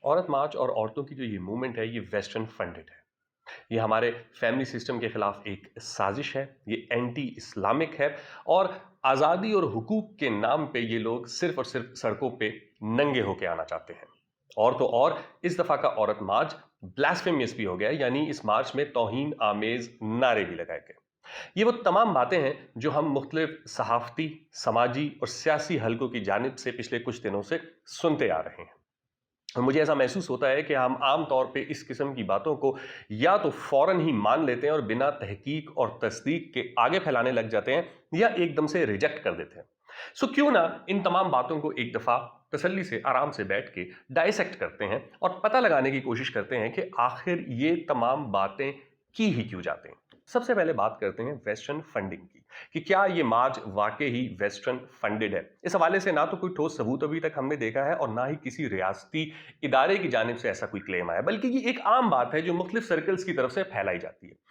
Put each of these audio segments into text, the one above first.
औरत मार्च और औरतों की जो ये मूवमेंट है, ये वेस्टर्न फंडेड है। ये हमारे फैमिली सिस्टम के खिलाफ एक साजिश है, ये एंटी इस्लामिक है और आज़ादी और हुकूक के नाम पे ये लोग सिर्फ और सिर्फ सड़कों पे नंगे होके आना चाहते हैं। और तो और इस दफा का औरत मार्च ब्लास्फेमियस भी हो गया, यानी इस मार्च में तौहीन आमेज नारे भी लगाए गए। ये वो तमाम बातें हैं जो हम मुख्तलिफ सहाफती, समाजी और सियासी हलकों की जानिब से पिछले कुछ दिनों से सुनते आ रहे हैं। और मुझे ऐसा महसूस होता है कि हम आम तौर पे इस किस्म की बातों को या तो फौरन ही मान लेते हैं और बिना तहकीक और तस्दीक के आगे फैलाने लग जाते हैं, या एकदम से रिजेक्ट कर देते हैं। सो क्यों ना इन तमाम बातों को एक दफा तसल्ली से आराम से बैठ के डाइसेक्ट करते हैं और पता लगाने की कोशिश करते हैं कि आखिर ये तमाम बातें की ही क्यों जाते हैं। सबसे पहले बात करते हैं वेस्टर्न फंडिंग की, कि क्या ये मार्च वाकई ही वेस्टर्न फंडेड है। इस हवाले से ना तो कोई ठोस सबूत अभी तक हमने देखा है और ना ही किसी रियासती इदारे की जानिब से ऐसा कोई क्लेम आया, बल्कि ये एक आम बात है जो मुख्तलिफ सर्कल्स की तरफ से फैलाई जाती है।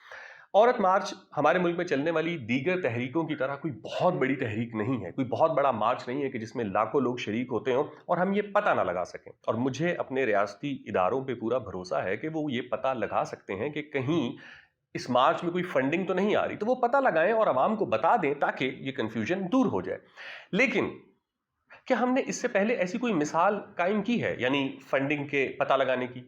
औरत मार्च हमारे मुल्क में चलने वाली दीगर तहरीकों की तरह कोई बहुत बड़ी तहरीक नहीं है, कोई बहुत बड़ा मार्च नहीं है कि जिसमें लाखों लोग शरीक होते हों और हम ये पता ना लगा सकें। और मुझे अपने रियासती इदारों पे पूरा भरोसा है कि वो ये पता लगा सकते हैं कि कहीं इस मार्च में कोई फंडिंग तो नहीं आ रही, तो वो पता लगाएं और आवाम को बता दें ताकि ये कंफ्यूजन दूर हो जाए। लेकिन क्या हमने इससे पहले ऐसी कोई मिसाल कायम की है, यानी फंडिंग के पता लगाने की?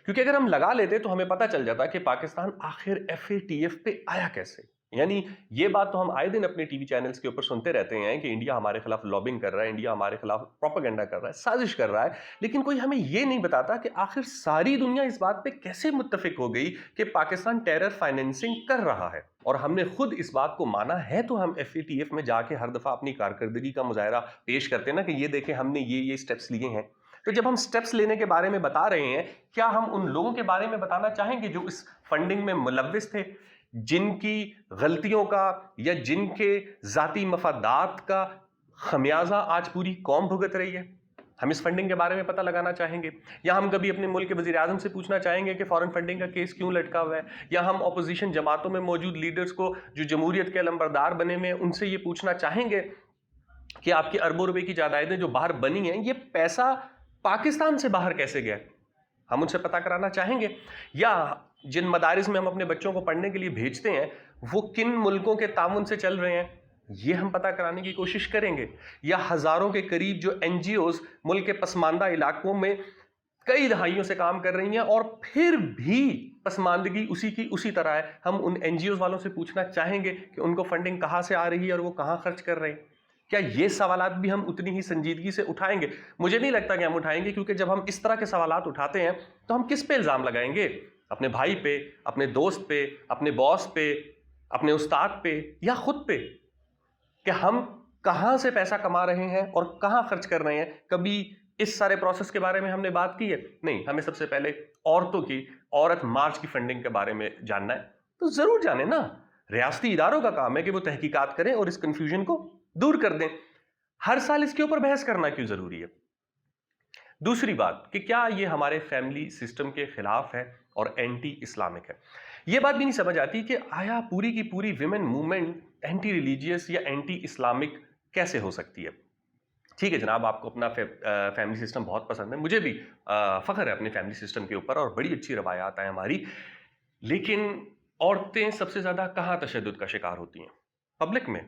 क्योंकि अगर हम लगा लेते तो हमें पता चल जाता कि पाकिस्तान आखिर FATF पे आया कैसे। यानी ये बात तो हम आए दिन अपने टीवी चैनल्स के ऊपर सुनते रहते हैं कि इंडिया हमारे खिलाफ लॉबिंग कर रहा है, इंडिया हमारे खिलाफ प्रोपेगेंडा कर रहा है, साजिश कर रहा है, लेकिन कोई हमें ये नहीं बताता कि आखिर सारी दुनिया इस बात पे कैसे मुत्तफिक हो गई कि पाकिस्तान टेरर फाइनेंसिंग कर रहा है। और हमने खुद इस बात को माना है, तो हम FATF में जाके हर दफा अपनी कारकर्दगी का मुजाहरा पेश करते हैं ना कि ये देखें हमने ये स्टेप्स लिए हैं। तो जब हम स्टेप्स लेने के बारे में बता रहे हैं, क्या हम उन लोगों के बारे में बताना चाहेंगे जो इस फंडिंग में मुलव्विस थे, जिनकी गलतियों का या जिनके जाती मफादात का खमियाजा आज पूरी कौम भुगत रही है? हम इस फंडिंग के बारे में पता लगाना चाहेंगे, या हम कभी अपने मुल्क के वजीर आजम से पूछना चाहेंगे कि फॉरेन फंडिंग का केस क्यों लटका हुआ है, या हम अपोजिशन जमातों में मौजूद लीडर्स को जो जमहूरियत के अलंबरदार बने हुए हैं उनसे ये पूछना चाहेंगे कि आपकी अरबों रुपए की जायदादें जो बाहर बनी हैं, ये पैसा पाकिस्तान से बाहर कैसे गया? हम उनसे पता कराना चाहेंगे। या जिन मदारिस में हम अपने बच्चों को पढ़ने के लिए भेजते हैं, वो किन मुल्कों के ताउन से चल रहे हैं, ये हम पता कराने की कोशिश करेंगे। या हजारों के करीब जो NGOs मुल्क के पसमानदा इलाकों में कई दहाइयों से काम कर रही हैं और फिर भी पसमानदगी उसी की उसी तरह है, हम उन NGOs वालों से पूछना चाहेंगे कि उनको फंडिंग कहाँ से आ रही है और वो कहाँ खर्च कर रहे हैं। क्या ये सवालात भी हम उतनी ही संजीदगी से उठाएंगे? मुझे नहीं लगता कि हम उठाएंगे, क्योंकि जब हम इस तरह के सवालात उठाते हैं तो हम किस पे इल्जाम लगाएंगे? अपने भाई पे, अपने दोस्त पे, अपने बॉस पे, अपने उस्ताद पे, या खुद पे? कि हम कहां से पैसा कमा रहे हैं और कहां खर्च कर रहे हैं, कभी इस सारे प्रोसेस के बारे में हमने बात की है? नहीं। हमें सबसे पहले औरतों की, औरत मार्च की फंडिंग के बारे में जानना है, तो जरूर जाने ना। रियासती इदारों का काम है कि वो तहकीकात करें और इस कंफ्यूजन को दूर कर दें। हर साल इसके ऊपर बहस करना क्यों जरूरी है? दूसरी बात कि क्या ये हमारे फैमिली सिस्टम के खिलाफ है और एंटी इस्लामिक है? ये बात भी नहीं समझ आती कि आया पूरी की पूरी विमेन मूवमेंट एंटी रिलीजियस या एंटी इस्लामिक कैसे हो सकती है? ठीक है जनाब, आपको अपना फैमिली सिस्टम बहुत पसंद है, मुझे भी फख्र है अपने फैमिली सिस्टम के ऊपर और बड़ी अच्छी रवायात है हमारी। लेकिन औरतें सबसे ज्यादा कहां तशद्दुद का शिकार होती हैं? पब्लिक में।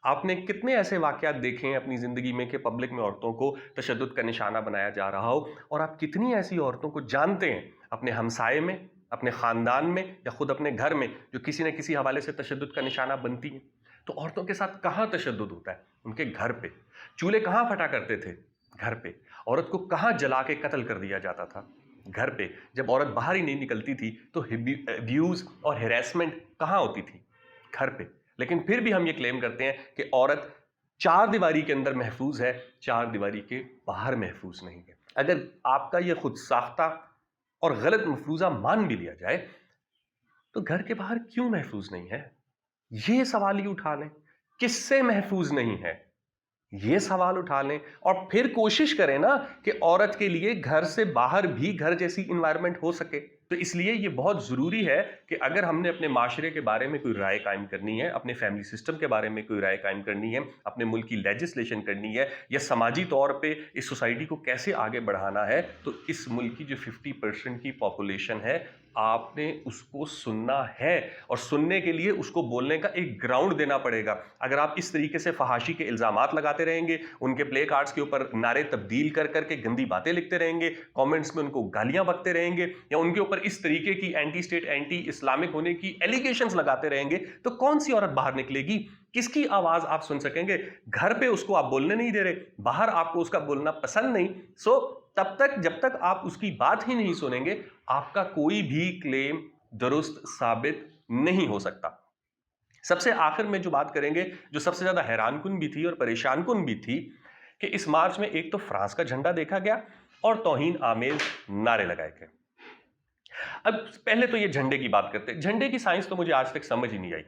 आपने कितने ऐसे वाकयात देखे हैं अपनी जिंदगी में कि पब्लिक में औरतों को तशद्दुद का निशाना बनाया जा रहा हो? और आप कितनी ऐसी औरतों को जानते हैं अपने हमसाए में, अपने खानदान में, या खुद अपने घर में, जो किसी न किसी हवाले से तशद्दुद का निशाना बनती हैं? तो औरतों के साथ कहां तशद्दुद होता है? उनके घर पे। चूल्हे कहां फटा करते थे? घर पे। औरत को कहां जला के कत्ल कर दिया जाता था? घर पे। जब औरत बाहर ही नहीं निकलती थी तो अब्यूज और हेरासमेंट कहां होती थी? घर पे। लेकिन फिर भी हम ये क्लेम करते हैं कि औरत चार दीवारी के अंदर महफूज है, चार दीवारी के बाहर महफूज नहीं है। अगर आपका ये खुद साख्ता और गलत मफरूजा मान भी लिया जाए, तो घर के बाहर क्यों महफूज नहीं है? ये सवाल ही उठा लें। किससे महफूज नहीं है, ये सवाल उठा लें और फिर कोशिश करें ना कि औरत के लिए घर से बाहर भी घर जैसी इन्वायरमेंट हो सके। تو اس لیے یہ بہت ضروری ہے کہ اگر ہم نے اپنے معاشرے کے بارے میں کوئی رائے قائم کرنی ہے، اپنے فیملی سسٹم کے بارے میں کوئی رائے قائم کرنی ہے، اپنے ملک کی لیجسلیشن کرنی ہے، یا سماجی طور پہ اس سوسائٹی کو کیسے آگے بڑھانا ہے، تو اس ملک کی جو 50% کی پاپولیشن ہے، آپ نے اس کو سننا ہے، اور سننے کے لیے اس کو بولنے کا ایک گراؤنڈ دینا پڑے گا۔ اگر آپ اس طریقے سے فحاشی کے الزامات لگاتے رہیں گے، ان کے پلے کارڈز کے اوپر نعرے تبدیل کر کر کے گندی باتیں لکھتے رہیں گے، کامنٹس میں ان کو گالیاں بکتے رہیں گے، یا ان کے اوپر اس طریقے کی اینٹی اسٹیٹ اینٹی اسلامک ہونے کی ایلیگیشنز لگاتے رہیں گے، تو کون سی عورت باہر نکلے گی؟ کس کی آواز آپ سن سکیں گے؟ گھر پہ اس کو آپ بولنے نہیں دے رہے، باہر آپ کو اس کا بولنا پسند نہیں، تب تک جب تک آپ اس کی بات ہی نہیں سنیں گے، آپ کا کوئی بھی کلیم درست ثابت نہیں ہو سکتا۔ سب سے آخر میں جو بات کریں گے، جو سب سے زیادہ حیران کن بھی تھی اور پریشان کن بھی تھی، کہ اس مارچ میں ایک تو فرانس کا جھنڈا دیکھا گیا اور توہین آمیز نعرے لگائے گئے۔ اب پہلے تو یہ جھنڈے کی بات کرتے ہیں۔ جھنڈے کی سائنس تو مجھے آج تک سمجھ ہی نہیں آئی۔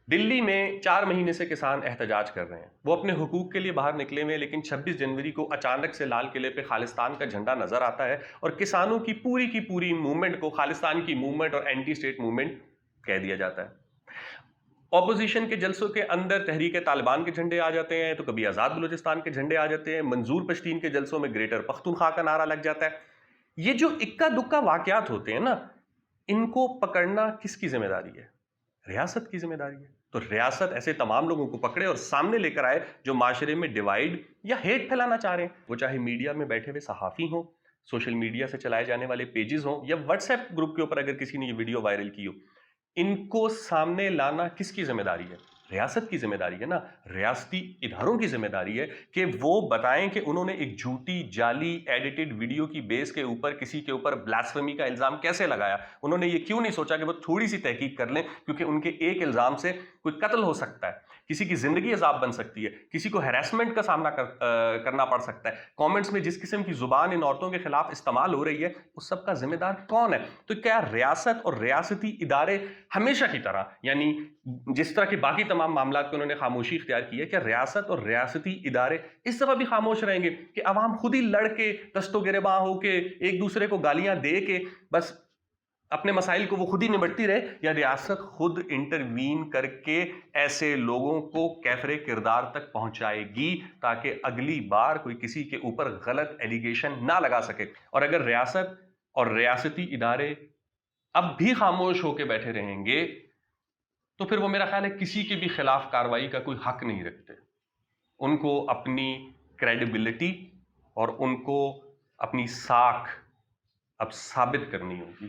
دلی میں 4 مہینے سے کسان احتجاج کر رہے ہیں، وہ اپنے حقوق کے لیے باہر نکلے ہوئے، لیکن 26 جنوری کو اچانک سے لال قلعے پہ خالصتان کا جھنڈا نظر آتا ہے، اور کسانوں کی پوری موومنٹ کو خالصتان کی موومنٹ اور اینٹی اسٹیٹ موومنٹ کہہ دیا جاتا ہے۔ اپوزیشن کے جلسوں کے اندر تحریک طالبان کے جھنڈے آ جاتے ہیں، تو کبھی آزاد بلوچستان کے جھنڈے آ جاتے ہیں، منظور پشتین کے جلسوں میں گریٹر پختونخوا کا نعرہ لگ جاتا ہے۔ یہ جو اکا دکا واقعات ہوتے ہیں نا، ان کو پکڑنا کس کی ذمہ داری ہے؟ ریاست کی ذمہ داری ہے۔ تو ریاست ایسے تمام لوگوں کو پکڑے اور سامنے لے کر آئے جو معاشرے میں ڈیوائیڈ یا ہیٹ پھیلانا چاہ رہے ہیں، وہ چاہے میڈیا میں بیٹھے ہوئے صحافی ہوں، سوشل میڈیا سے چلائے جانے والے پیجز ہوں، یا واٹس ایپ گروپ کے اوپر اگر کسی نے یہ ویڈیو وائرل کی ہو، ان کو سامنے لانا کس کی ذمہ داری ہے؟ ریاست کی ذمہ داری ہے نا، ریاستی اداروں کی ذمہ داری ہے کہ وہ بتائیں کہ انہوں نے ایک جھوٹی جعلی ایڈیٹڈ ویڈیو کی بیس کے اوپر کسی کے اوپر بلاسفیمی کا الزام کیسے لگایا۔ انہوں نے یہ کیوں نہیں سوچا کہ وہ تھوڑی سی تحقیق کر لیں، کیونکہ ان کے ایک الزام سے کوئی قتل ہو سکتا ہے، کسی کی زندگی عذاب بن سکتی ہے، کسی کو ہیراسمنٹ کا سامنا کرنا پڑ سکتا ہے، کامنٹس میں جس قسم کی زبان ان عورتوں کے خلاف استعمال ہو رہی ہے، اس سب کا ذمہ دار کون ہے؟ تو کیا ریاست اور ریاستی ادارے ہمیشہ کی طرح، یعنی جس طرح کے باقی تمام معاملات کو انہوں نے خاموشی اختیار کی ہے، کیا ریاست اور ریاستی ادارے اس دفعہ بھی خاموش رہیں گے کہ عوام خود ہی لڑ کے دست و گریباں ہو کے ایک دوسرے کو گالیاں دے کے بس اپنے مسائل کو وہ خود ہی نمٹتی رہے، یا ریاست خود انٹروین کر کے ایسے لوگوں کو کیفر کردار تک پہنچائے گی تاکہ اگلی بار کوئی کسی کے اوپر غلط ایلیگیشن نہ لگا سکے؟ اور اگر ریاست اور ریاستی ادارے اب بھی خاموش ہو کے بیٹھے رہیں گے تو پھر وہ میرا خیال ہے کسی کے بھی خلاف کارروائی کا کوئی حق نہیں رکھتے۔ ان کو اپنی کریڈیبلٹی اور ان کو اپنی ساکھ اب ثابت کرنی ہوگی۔